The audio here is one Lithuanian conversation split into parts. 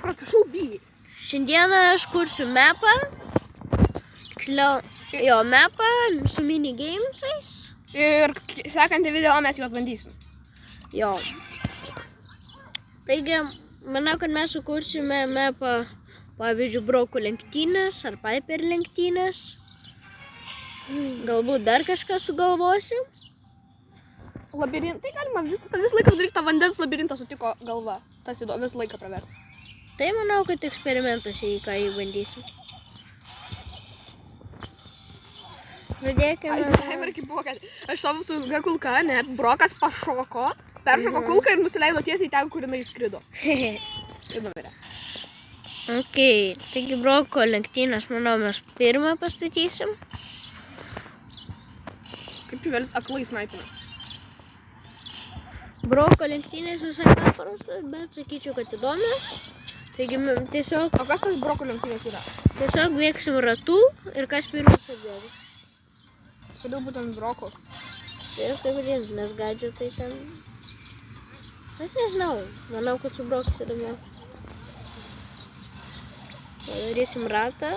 prakišau bygiai. Šiandieną aš kursiu mapą. Tiksliau, jo mapą su minigamesais. Ir sekantį video mes juos bandysim. Jo. Taigi, manau, kad mes sukursime mapą, pavyzdžiui, brokų lenktynės ar Piper lenktynės. Galbūt dar kažką sugalvosim. Tai galima visą laiką padaryti tą vandens labirintą sutiko galva. Tas įdomu, visą laiką pravers. Tai manau, kad eksperimentas į ką jį bandysim. Pradėkime. Kaip buvo, kad aš savo su ilga kulka, ne, brokas pašoko, peršoko kulką ir nusileido tiesiai ten, kur jinai skrido. Ir numirė. Ok, taigi broko lenktynės, manau, mes pirmą pastatysim. Kaip čiuvelis aklai snaipina. Broko lenktynės visai neparastos, bet sakyčiau, kad įdomios. Taigi tiesiog... O kas tas broko lenktynės yra? Tiesiog bėgsim ratu ir kas pirmas atbėga. Kodėl būtent broko? Tai aš taip vadinti, nes gadžetai ten... Aš nežinau, manau, kad su brokais įdomiausia. Padarysim ratą.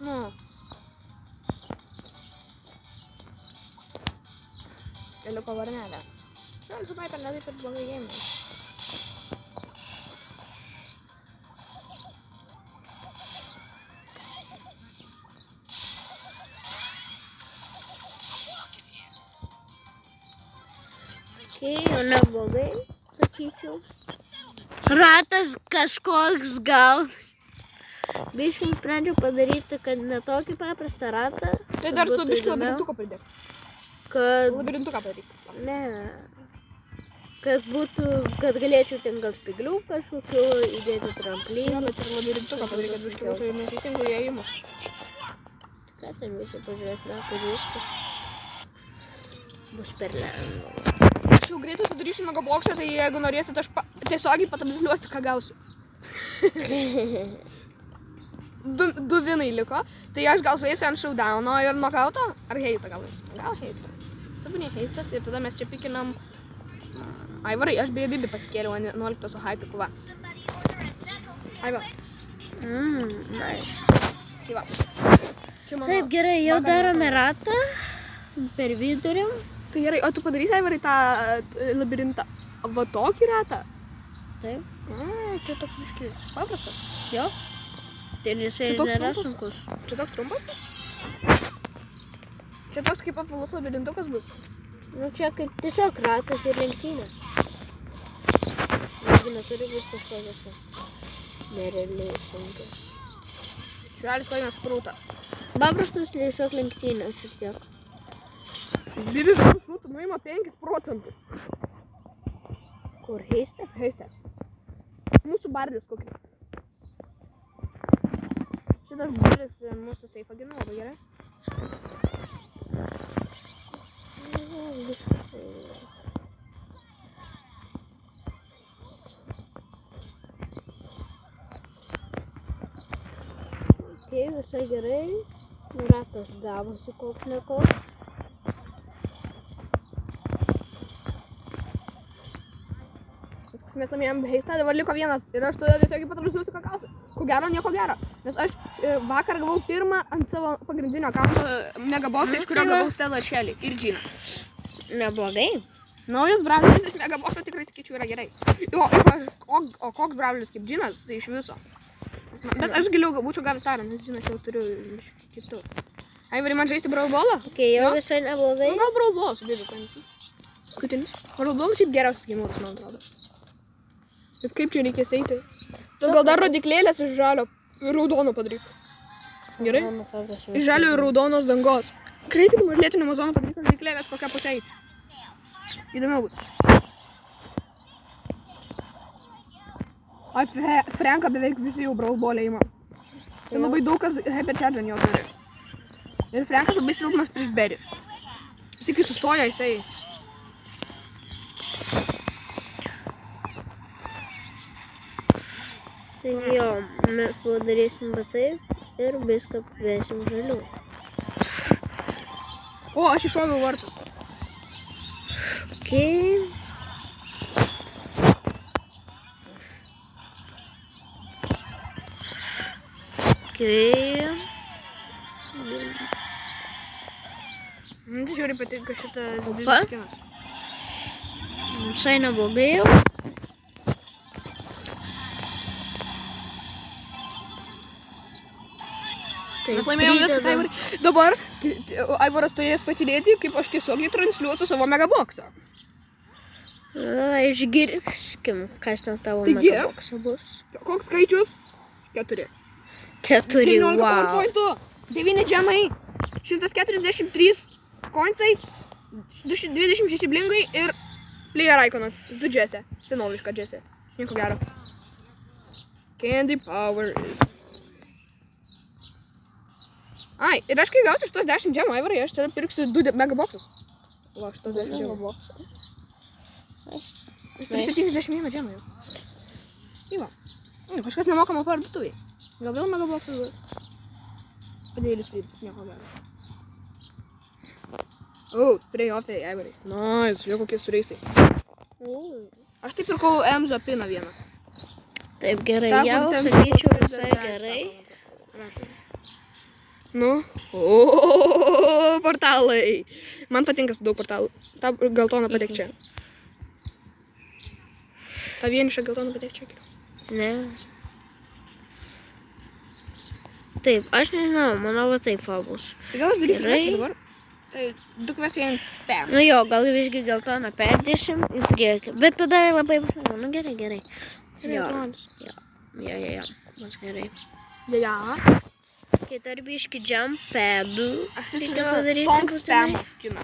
Nu. Keliuko varnelę. Šiandien su Piper ne taip ir blogai ėmė. Ok, jau neblogai, sakyčiau. Ratas kažkoks gaus. Biškim sprendžiau padaryti, kad ne tokį paprastą ratą. Tai dar su biškiu labirintuką pridėk. Kad... Labirintuką padaryk. Ne. Kad būtų, kad galėčiau ten gal spiglių kažkokių, įdėti tramplyną. Ne, bet ir labirintuką padaryk, kad biškiu būtų neteisingų įėjimų. Ką ten visi pažiūrės, na, kad viskas bus per lengva. Aš jau greitai sudarysiu megaboksą, tai jeigu norėsit, aš tiesiogiai patransliuosiu, ką gausiu. Du vinai liko, tai aš gal suėsiu ant showdowno ir nokauto, ar heistą gal? Gal heistą. Tai būnė heistas ir tada mes čia pikinam... Aivarai, aš beje Bibi pasikėliau 11 su hypiku, va. Aiva. Nice. Tai va. Taip, gerai, jau darome ratą per vidurį. Tai gerai, o tu padarysi, Aivarai, tą labirintą? Va tokį ratą? Taip. Čia toks biški paprastas. Jo. Tai jisai nėra sunkus. Čia toks trumpas? Čia toks kaip apvalus labirintukas bus? Nu čia kaip tiesiog ratas ir lenktynės. Jeigu neturi bus kažkokios nerealiai sunkios. Švelis paėmė sprūtą. Paprastus tiesiog lenktynės ir tiek. Bibi visų sprūtų nuima 5%. Kur heiste? Heiste. Mūsų bardis kokį. Šitas bardis mūsų seifą gina labai gerai. Ok, visai gerai. Ratas gavosi koks nekoks. Mes namėjom heistą, dabar liko vienas ir aš tada tiesiog patransliuosiu, ką gausiu. Ko gero, nieko gero. Nes aš vakar gavau pirmą ant savo pagrindinio akaunto megaboksą, iš kurio gavau Stella Shelly ir Gina. Neblogai. Naujas bravlis iš megabokso tikrai sakyčiau yra gerai. O koks bravlis kaip Ginas, tai iš viso. Bet aš giliau būčiau gavęs tarą, nes Ginas jau turiu kitų. Aivari, man žaisti Brawl Ballą? Ok, jau visai neblogai. Nu, gal Brawl Ballą su Bibi paimsim. Skutinis. Brawl Ballas šiaip geriausias gėjimas, man atrodo. Bet kaip čia reikės eiti? Tu gal dar rodiklėlės iš žalio ir raudono padaryk. Gerai? Iš žalio ir raudonos dangos. Greitai ir lėtinio mazono padaryk rodiklėlės kokią pusę eiti. Įdomiau bus. O Franką beveik visi jau Brawl Ball'e ima. Tai labai daug kas Hypercharge ant jo turi. Ir Frankas labai silpnas prieš Berry. Tik kai sustoja jisai. Tai jo, mes padarysim taip. Ir viską apvėsim žaliu. O, aš iššoviau vartus. Okei. Okei. Man tai žiūri patinka šitas Opa. skinas. Visai neblogai jau. Mes laimėjom viskas, Aivarai. Dabar Aivaras turės patylėti, kaip aš tiesiogiai transliuosiu savo megaboksą. Išgirskim, kas ten tavo Taigi? megaboksą bus. Koks skaičius? 4. 4, 19 wow. powerpointų, 9 džemai, 143 koinsai, 26 blingai ir player iconas su džese. Senoviška džese. Nieko gero. Candy power is... Ai, ir aš kai gausiu šitos 10 džemų, Aivarai, aš tada pirksiu 2 megaboksus. Va, šitos 10 džemų. Aš turiu 71 džemų jau. Įva. Kažkas nemokama parduotuviai. Gal vėl megaboksas bus? Padėlis rytis, nieko gero. Spray offai, Aivarai. Nice, žiūrėk kokie spraysai. Aš tai pirkau Emzo piną vieną. Taip gerai, Ta, jau kur ten sakyčiau buvo visai gerai. Nu. Portalai. Man patinka su daug portalų. Ta geltoną padėk čia. Ta vienišą geltoną padėk čia. Ne. Taip, aš nežinau, manau, va taip bus. Tai gal aš darysiu Gerai. kvestą dabar? Tai 2 kvestai ant PM. Nu jo, gal visgi geltoną perdėsim į priekį. Bet tada labai bus, nu gerai, gerai. Jo, bus gerai. Ja. Kai dar biški jump padų, Aš tai reikia turiu padaryti Stonks būtinai. PM skiną.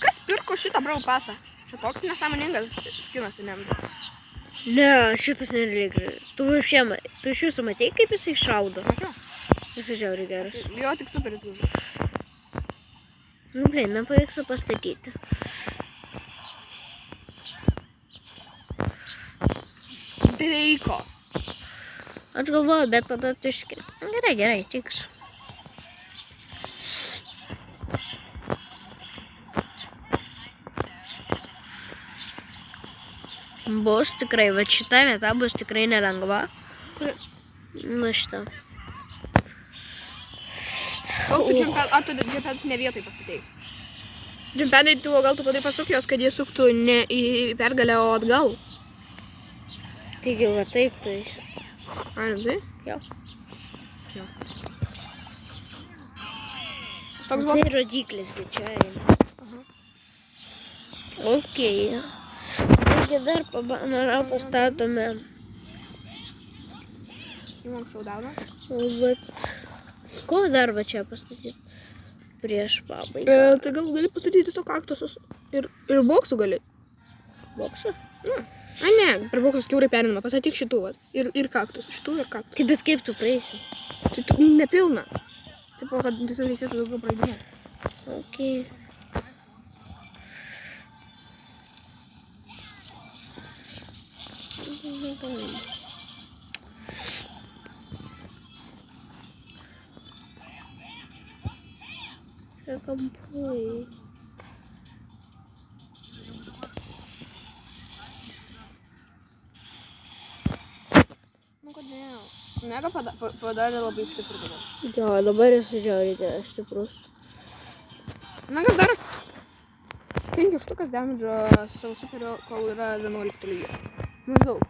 Kas pirko šitą brau pasą? Čia toks nesąmoningas skinas ir nemda. Ne, šitas nereikia. Tu iš jūsų matei, kaip jisai šaudo? Mačiau. Jisai žiauriai geras. Jo tik super įtūzų. Nu, blin, man pavyks pastatyti. Dreiko. Aš galvoju, bet tada tuški. Gerai, tiks. Bus tikrai, va šita vieta bus tikrai nelengva. Nu šitą. Ar tu džempedus ne vietoj pastatėjai? Džempedai, gal tu padai pasuk jos, kad jie suktų ne į pergalę, o atgal? Taigi, va taip tu eisi. Ai, tai? Jo. Toks buvo. Tai rodiklis, kai čia eina. Okei. Taigi dar pastatome. Jau anksčiau dauna. Bet ko dar va čia pastatyti? Prieš pabaigą. Tai gal gali pastatyti tiesiog kaktusus. Ir boksų gali. Boksą? Ai ne, per boksus kiaurai perinama. Pastatyk šitų, vat. Ir kaktusų. Šitų ir kaktusų. Tai bet kaip tu praeisi? Tai tu nepilna. Taip, kad tiesiog reikėtų daugiau praeidinėti. Okei. Čia kampai. Nu kodėl? Mega padarė labai stiprų dabar. Jo, dabar jis žiauriai stiprus. Megas dar 5 štukas damidžo su savo superio, kol yra 11 lygio. Maždaug.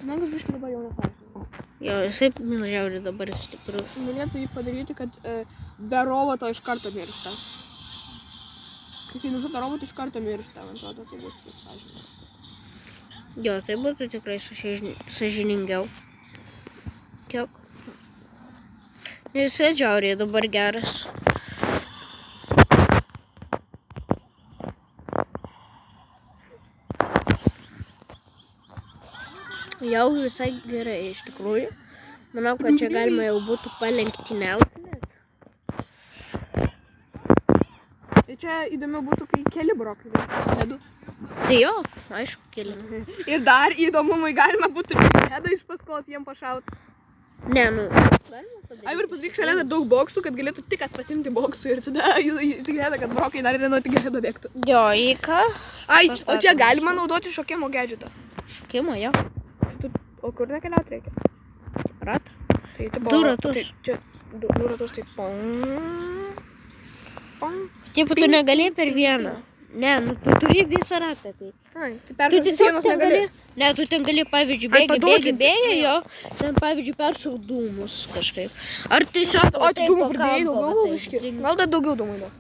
Megas biškai dabar jau nesąžininkai. Jo, jisai žiauriai dabar stiprus. Norėtų jį padaryti, kad be roboto iš karto miršta. Kai nužudo robotą iš karto miršta, man atrodo, tai bus sąžininkai. Jo, tai būtų tikrai sąžiningiau. Kiek? Jisai žiauriai dabar geras. Jau visai gerai iš tikrųjų. Manau, kad čia galima jau būtų palenktyniauti. Tai čia įdomiau būtų, kai keli brokai, ne 2. Tai jo, aišku, keli. Ir dar įdomumui galima būtų hedą iš paskos jiem pašauti. Ne, nu. Galima padaryti. Ai, ir padaryk šalia dar daug boksų, kad galėtų tikas pasiimti boksų ir tada tikėta, kad brokai dar ir nuo tik gėdo bėgtų. Jo, į ką? Ai, o Pastatome čia galima su- naudoti šokimo gadžetą. Šokimo, jo. O kur nekeliauti reikia? Ratą. Tai, tipo, Du ratus. Tai, čia, du ratus, tai pong. Taip, tu negali per vieną. Ne, nu tu turi visą ratą. Tai. Ai, tai Tu peršokti tiesiog sienos ten negali. gali. Ne, tu ten gali, pavyzdžiui, Ai, bėgi, padodžinti. jo. Ten, pavyzdžiui, peršauk dūmus kažkaip. Ar tiesiog... O, tu taip dūmų po pridėjai kampą, daugiau, va taip. biškį? Gal dar daugiau dūmų įdau.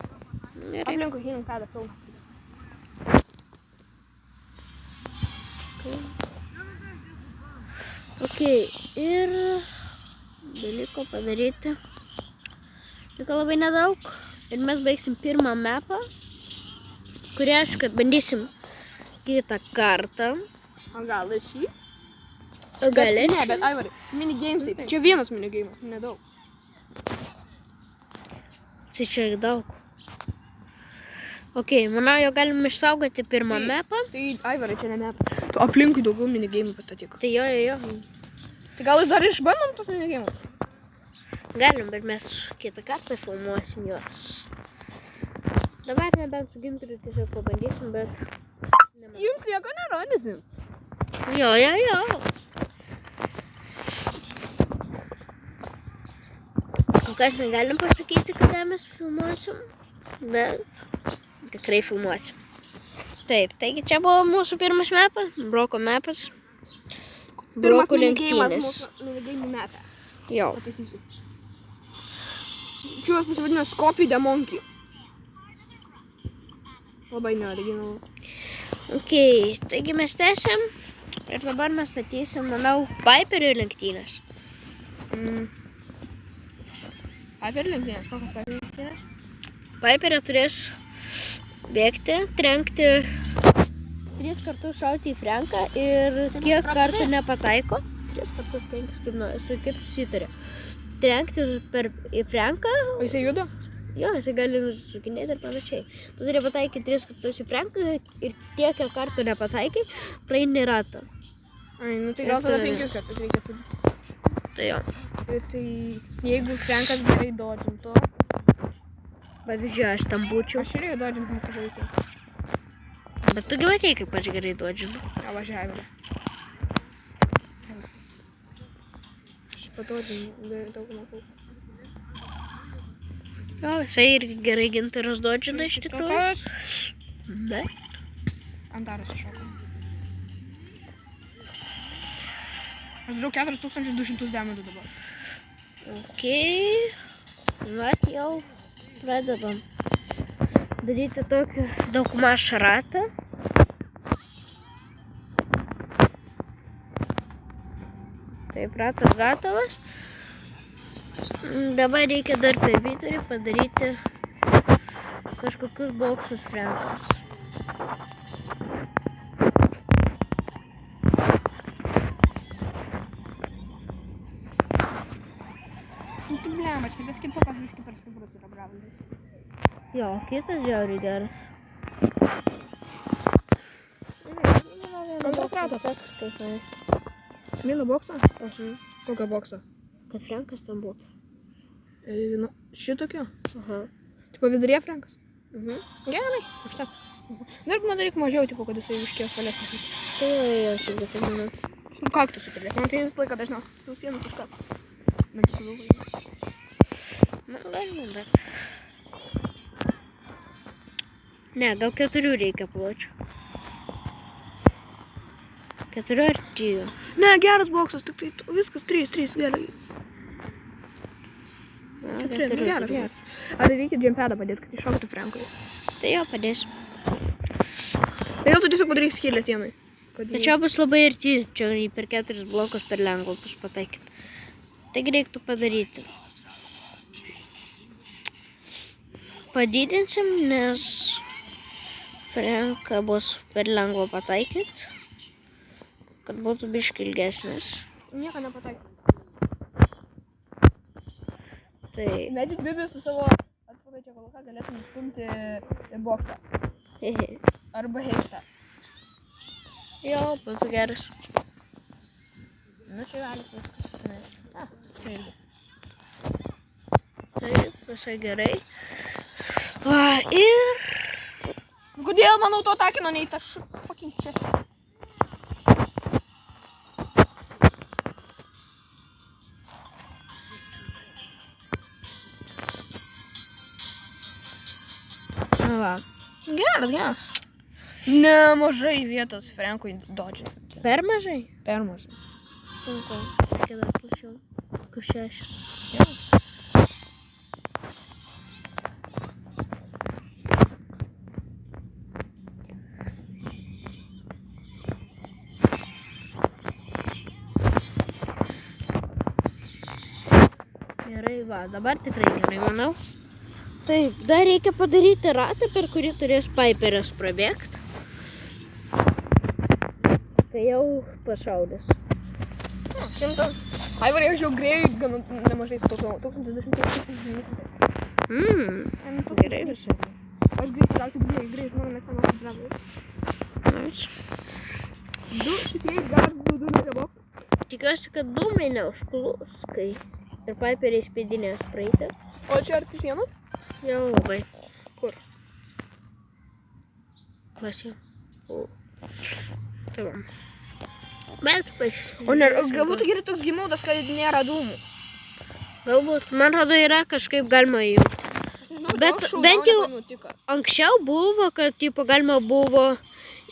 Gerai. Aplinkui hinam ką dar filmą. Ok, ir beliko padaryti. Liko labai nedaug. Ir mes baigsim pirmą mapą, kurį aš, kad bandysim kitą kartą. O gal ir šį? Gali. Ne, bet Aivarai, minigamesai. Tai čia vienas minigamas, nedaug. Tai čia daug. Ok, manau, jau galim išsaugoti pirmą mapą. Tai Aivarai čia ne meta. Tu aplinkui daugiau minigamų pastatyk. Tai jo. Tai gal dar išbandom tos minigamus? Galim, bet mes kitą kartą filmuosim juos. Dabar nebent su Gintariu tiesiog pabandysim, bet... Jums nieko nerodysim. Jo. Kol kas negalim pasakyti, kada mes filmuosim, bet tikrai filmuosim. Taip, taigi čia buvo mūsų pirmas mapas, broko mapas. Pirmas Broko minigamas lenktynės. mūsų minigamų meta. Jo. Pataisysiu. Čiūras pasivadino Scopy the Monkey. Labai neoriginalu. Ok, taigi mes tęsiam ir dabar mes statysim, manau, Piperio lenktynės. Piper lenktynės, kokios Piper lenktynės? Piperio turės bėgti, trenkti 3 kartus šauti į Franką ir Tai kiek bus kartų procesai? nepataiko, 3 kartus 5, kaip susitarė. Trenkti į Franką, O jisai juda? jo, jisai gali nusisukinėti ir panašiai. Tu turi pataikyti 3 kartus į Franką ir tiek, kiek kartų nepataikai, praeini ratą. Ai, nu tai gal tada 5 kartus reikėtų. Tai jo. Tai jeigu Frankas gerai dodžintų, Pavyzdžiui, aš tam būčiau. aš irgi dodžintų mūsų vaikai. Bet tu gi matei, kaip aš gerai dodžinu. Ja, važiavimą. Aš padodžinu daug mokau. Jo, jisai irgi gerai Gintaras dodžina iš tikrųjų. Kokios? Bet. Antaras iššoko. Aš darau 4200 damage dabar. Ok. Vat jau pradedam daryti tokį daugmaž ratą. Taip, ratas gatavas. Dabar reikia dar per vidurį padaryti kažkokius boksus Frankams. Nu tu blemaš, kitas kitokas biškį per stiprus yra bravulis. Jo, kitas žiauriai geras. Antras ratas. Toks kaip mane. Vieno bokso? Kokio bokso? Kad Frankas ten buvo. Šitokio? Aha. Tipo viduryje Frankas? Mhm. Gerai, užteks. Dar man reikia mažiau, tipo, kad jisai biškį apvalesnį. Tai jo, šiandien tai manau. Nu kaktusų pridėk, man tai visą laiką dažniausiai tų sienų kažką. Bet tu daugai. Na, galima, bet... Ne, gal 4 reikia pločių. 4 ar 3. Ne, geras boksas, tik tai viskas 3, gerai. Na, 4, 4 geras, geras. Ar reikia džempedą padėti, kad iššoktų Frankui? Tai jo, padėsim. Tai gal tu tiesiog padaryk skylę sienai. Bet čia bus labai arti, čia per 4 blokus per lengva bus pataikyti. Taigi reiktų padaryti. Padidinsim, nes Franką bus per lengva pataikyti, kad būtų biškį ilgesnis. Nieko nepataikė. Tai... Medžiut Bibi su savo atsparai čia kolaka galėtų nustumti boksą. Hehe. Arba heistą. Jo, būtų geras. Nu, čia velis viskas. Čia irgi. Taip, visai gerai. Va, ir... Kodėl man auto atakino ne į tą fucking chestą? Va. Geras. Nemažai vietos Frankui dodžinti. Per mažai? Per mažai. Sunku. Reikia dar plačiau. Kur 6. Geras. Gerai, va, dabar tikrai gerai, manau. Taip, dar reikia padaryti ratą, per kurį turės Piperis prabėgti. Tai jau pašaudės. 100. Aivarai, aš jau grėjui gana nemažai sutaupau. 1200. Gerai visai. Aš grėjau, mano mėgstamiausias drabužis. Nice. 2 šitie dar 2 neboksas. Tikiuosi, kad dūmai neužklus, kai ir Piperis pėdinės praeiti. O čia arti sienos? Jau labai. Kur? Vas jau. Tai va. Bet O ne, galbūt gerai toks gimaudas, kad nėra dūmų. Galbūt. Man rodo, yra kažkaip galima įjungti. Bet bent jau anksčiau buvo, kad tipo, galima buvo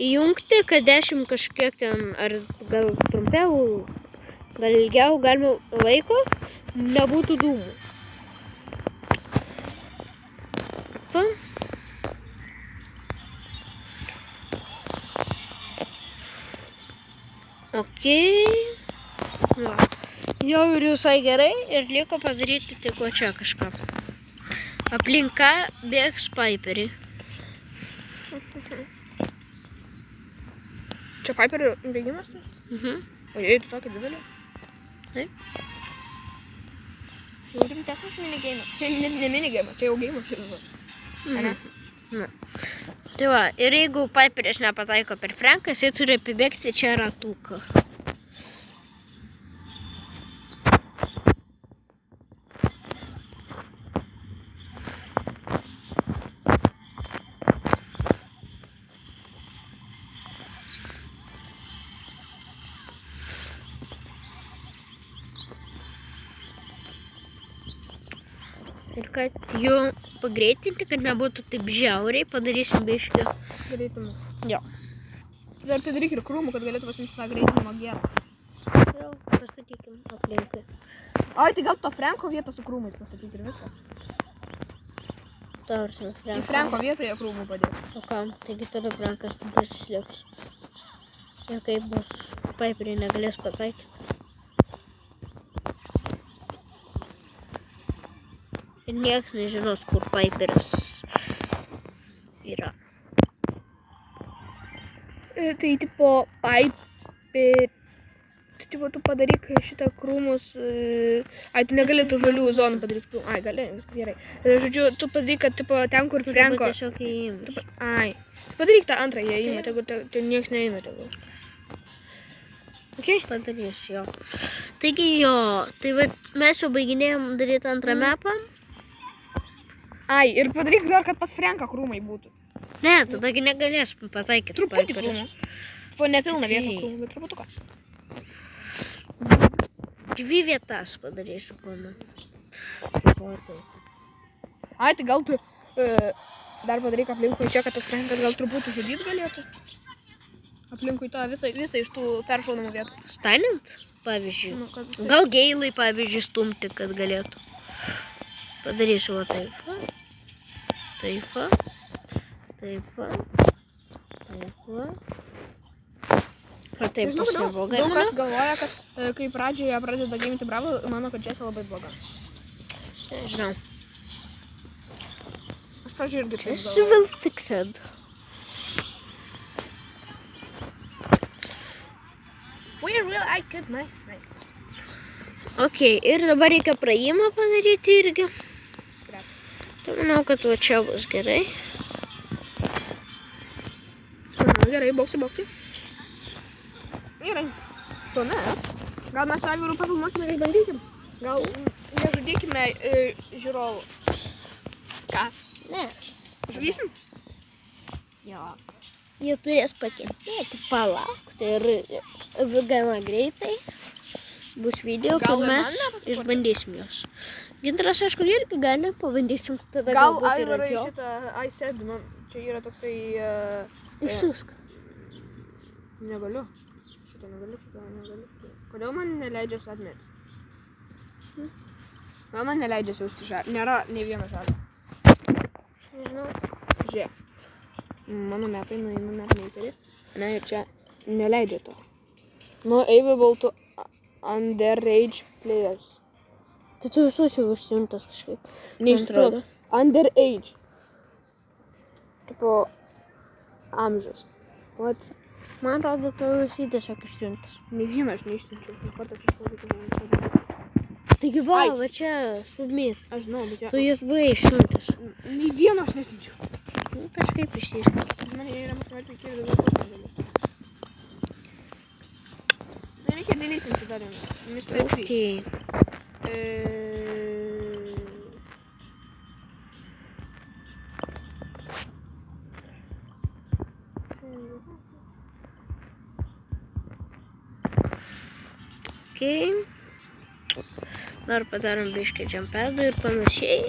įjungti, kad 10 kažkiek ten, ar gal trumpiau, gal ilgiau galima laiko, nebūtų dūmų. Pa. Okei. Va. Jau ir visai gerai ir liko padaryti tik va čia kažką. Aplinka bėgs Piperį. Čia Piperio bėgimas? O jei tu tokį didelį? Taip. Jau rimtesnis minigeimas. Čia ne minigeimas, čia jau geimas ir visas. Ne? Na. Tai va, ir jeigu Piperis nepataiko per Franką, jisai turi apibėgti čia ratuką. Ir kad jų pagreitinti, kad nebūtų taip žiauriai, padarysim biškį. Greitimą. Jo. Dar padaryk ir krūmų, kad galėtų pasimti tą greitinimą gerą. Jau, pastatykim aplinkai. Ai, tai gal to Franko vietą su krūmais pastatyti ir viskas. Tarsi, Į Franko vietoje krūmų padėti. O kam? Taigi tada Frankas pasislėps. Ir kaip bus, Piperį negalės pataikyti. Ir niekas nežinos, kur Piperis yra. Tai tipo, tu padaryk šitą krūmus, ai, tu negali tų žalių zonų padaryti krūmų, ai, gali, viskas gerai. Žodžiu, tu padaryk, kad tipo, ten, kur Franko. Tiesiog įėjimas. Ai, padaryk tą antrą įėjimą, tegu ten nieks neina tegu. Okay? Padarysiu jo. Taigi jo, tai va, mes jau baiginėjom daryti antrą mapą. Ai, ir padaryk dar, kad pas Franką krūmai būtų. Ne, tadagi negalės pataikyti. Truputį krūmų. Po nepilną vietą krūmų, bet truputuką. 2 vietas padarysiu krūmų. Ai, tai gal tu dar padaryk aplinkui čia, kad tas Frankas gal truputį žudyt galėtų. Aplinkui tą visą iš tų peršaunamų vietų. Stalint, pavyzdžiui. Nu, kad... Gal geilai, pavyzdžiui, stumti, kad galėtų. Padarysiu va taip. Taip va. Taip va. Taip va. Va taip bus neblogai. Daug kas galvoja, kad kai pradžioje pradeda gaminti Bravo, mano, kad Jessie labai bloga. Nežinau. Aš pradžioje irgi taip Jessie galvoju. will fix it. Where will I get my friend? Ok, ir dabar reikia praėjimą padaryti irgi. Skrep. Tai manau, kad va čia bus gerai. Gerai, boksi. Gerai. Tuomet Gal mes su Aivaru pafilmuokime ir išbandykim? Gal nežudykime žiūrovų. Ką? Ne. Žudysim? Jo. Jie turės pakentėti, palaukti ir gana greitai bus video, Gal kad ir man mes nepasikurti? išbandysim juos. Gintaras, aišku, irgi gali, pabandysim tada Gal galbūt ir Aivarai ant jo. šitą I said, man čia yra toksai... Išsiųsk. Negaliu. Šitą negaliu. Kodėl man neleidžia submit? Gal man neleidžia siųsti žalį? Nėra nei vieno žalio. Nežinau. Žiūrėk. Mano metai nueinu metmeiterį. Ne, ir čia neleidžia to. No available to underage players. Tai tu visus jau užsiimtas kažkaip. Neištrodo. Underage. Tipo amžius. What? Man atrodo, tu visi tiesiog išsiuntas. Nei vieną aš neišsiunčiau. Kartą kažkokį Taigi va, Ai. va čia submit. Aš žinau, bet Tu jas buvai išsiuntas. nei vieno aš nesiunčiau. Nu, kažkaip išsiaiškint. Man yra matematika ir daugiau papildomų. Reikia deletinti dar vieną. Mr. P. Okay. Okay. Dar padarom biškį džempedą ir panašiai.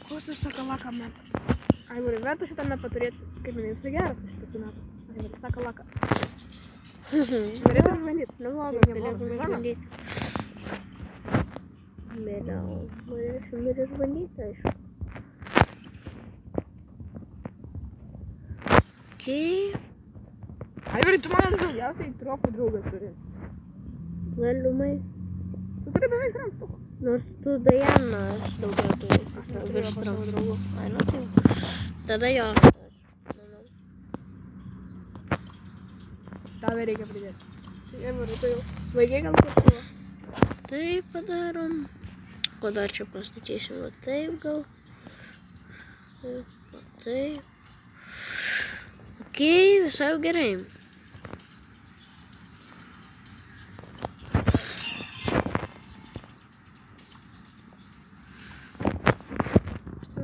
Koks tas sakalaka metas? Aivarai, verta šitą metą turėti, kaip minėjau, jis geras šitas metas. Aivarai, sakalaka. Norėtum bandyti? Neblogas, Neblogas, galėtum išbandyti. Vėliau, norėsim ir išbandyti, aišku. Okay. Aivarai, tu mano daugiausiai tropų draugas turi. Galimai. Tu turi beveik ramstukų. Nors tu Dajanas daugiau turi. neturiu Virš pas savo tramstukų. draugų. Ai, nu tai. Tada jo. Tave reikia pridėti. Tai Aivarai, tu jau vaikai gal kažkuo. Taip padarom. Ko dar čia pastatysim? Va taip gal. Taip, va taip. Okei, visai jau gerai.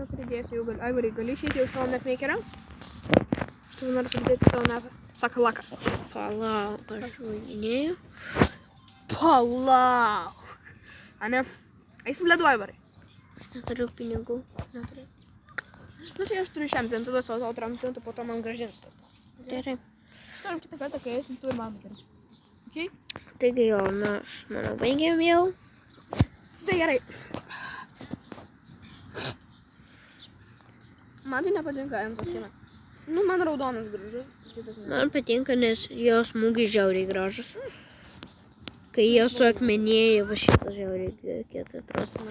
Pridėsiu jau gali. Aivarai, gali išeiti jau savo metmakerą? Aš tave noriu pridėti savo metą. Sakalaka. Palauk, aš važinėjau. Palauk. Ane? Eisim ledu, Aivarai. Aš neturiu pinigų. Neturiu. Nu tai aš turiu šiam tada savo tramcentą, po to man gražins. Gerai. Starom kitą kartą, kai eisim tu ir man gerai. Okay? Taigi jo, mes, manau, baigėm jau. Tai gerai. Man tai nepatinka Emsos kinas. Nu, man raudonas gražus. Kitas ne. Man patinka, nes jos smūgiai žiauriai gražus. Kai jie suakmenėja, va šitas žiauriai kietai atrodo.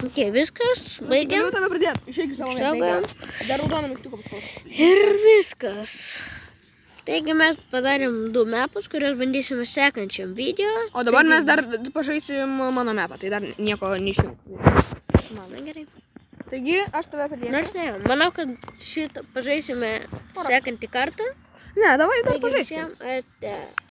Ok, viskas, baigiam. Galiu tave pridėti. Išeik į savo Išsaugojam. metą. Dar raudoną mygtuką paspausk. Ir viskas. Taigi mes padarėm 2 mapus, kuriuos bandysime sekančiam video. O dabar Taigi- mes dar pažaisim mano mapą, tai dar nieko neišjung. Na gerai. Taigi, aš tave pridėsiu. Nors ne, manau, kad šitą pažaisime sekantį kartą. Ne, davai dar Taigi pažaisim. visiems ate.